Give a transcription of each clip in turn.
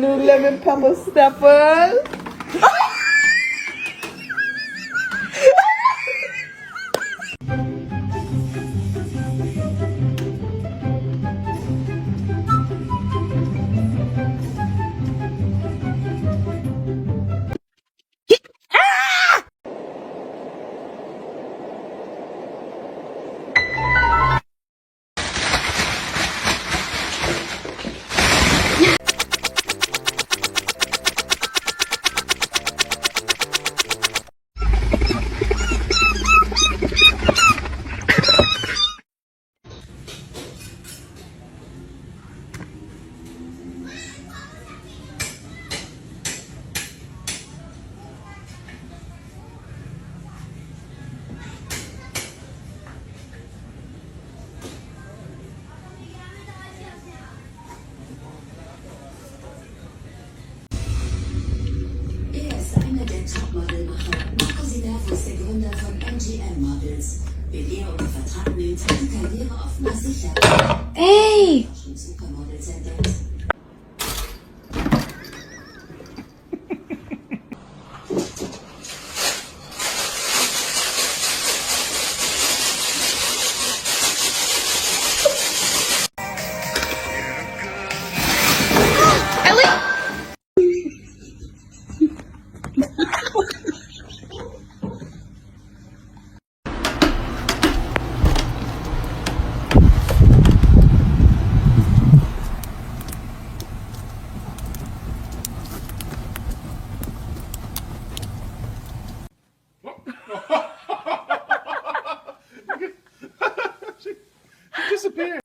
new lemon pepper steppers. Hey! Ellie! She disappeared.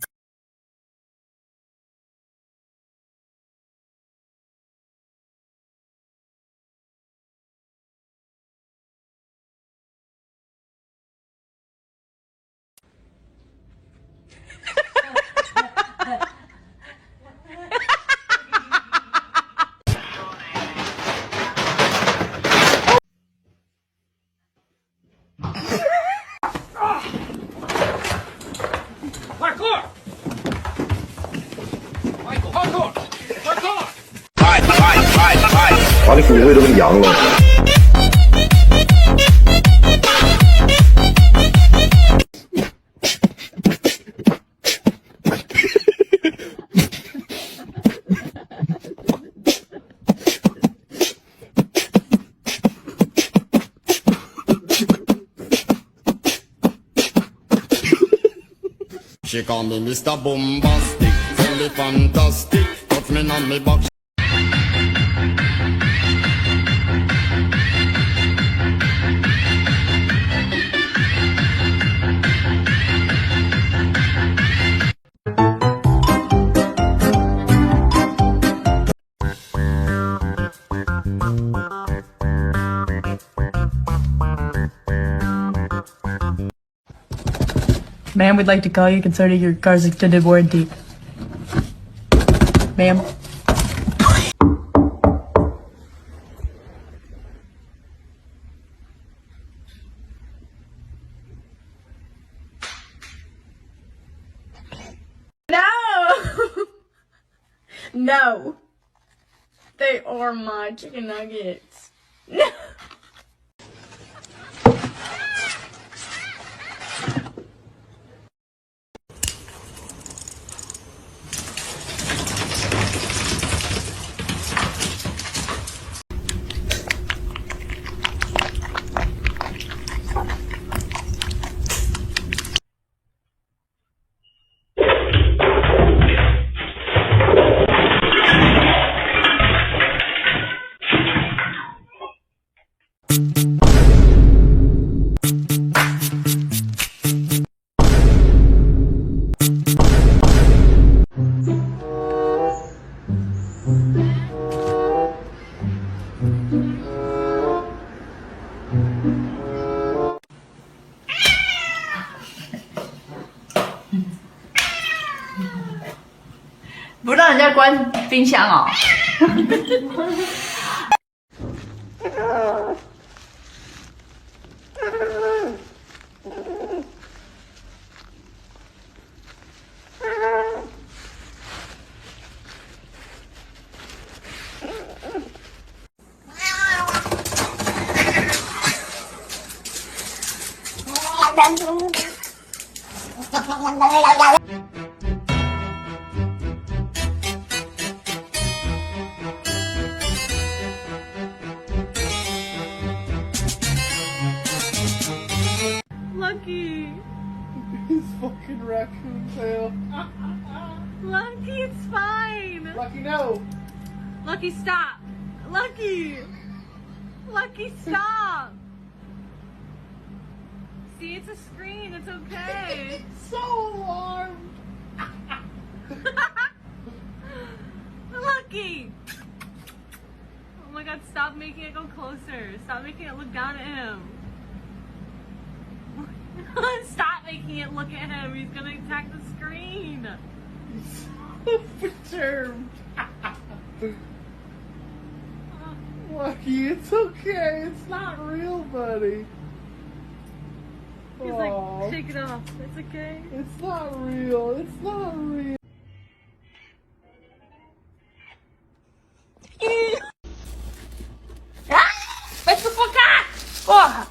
Parkour! Michael, parkour! Parkour! 把你骨灰都给扬了。She call me Mr. Bombastic, tell me fantastic, touch me on me back. Ma'am, we'd like to call you concerning your car's extended warranty. Ma'am. No! No. They are my chicken nuggets. No.不让人家关冰箱哦。Lucky. His fucking raccoon tail. Lucky, it's fine. Lucky, no. Lucky, stop. Lucky. Lucky, stop. See, it's a screen. It's okay. So alarmed. Lucky. Oh my God, stop making it go closer. Stop making it look down at him. Stop making it look at him. He's gonna attack the screen. So perturbed. Lucky, it's okay. It's not real, buddy. He's Aw, like, shake it off. It's okay. it's not real. It's not real. Vai sufocar! Porra!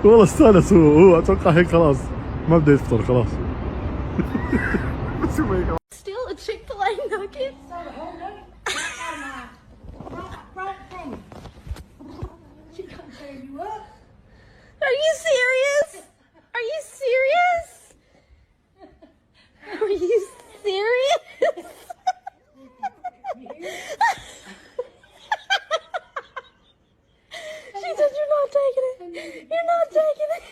والله استانس هو اتوقع هيك خلاص ما بده يفطر خلاص. Still a Chick-fil-A nugget? Are you serious? Are you serious? Are you serious? She said you're not taking it. You're not taking it.